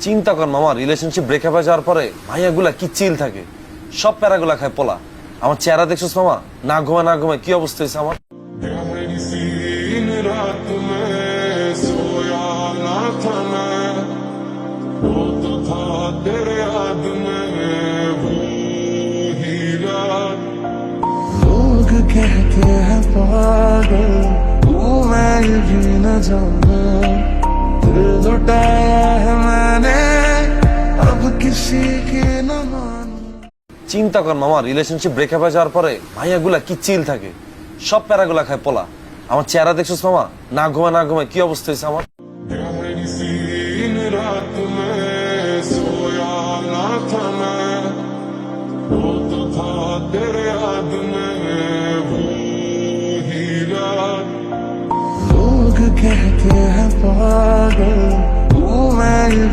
চিন্তা কর মামা, রিলেশনশিপ ব্রেকআপ হয়ে যাওয়ার পরে মাইয়াগুলা কি চিল থাকে, সব প্যারাগুলা খায় পোলা। আমার চেহারা দেখছিস মামা, না ঘুমায় না ঘুমায় কি অবস্থা হয়েছে আমার। लोग कहते हैं पागल तू मैं भी न जाना दिल लुटाया है मैंने अब किसी की न मानू। চিন্তা কর মামা, রিলেশনশিপ ব্রেকআপ হয়ে যাওয়ার পরে মাইয়াগুলা কি চিল থাকে, সব প্যারাগুলা খায় পোলা। আমার চেহারা দেখছিস মামা, না ঘুমায় না ঘুমায় কি অবস্থা হয়েছে আমার। लोग कहते हैं पागल तू मैं भी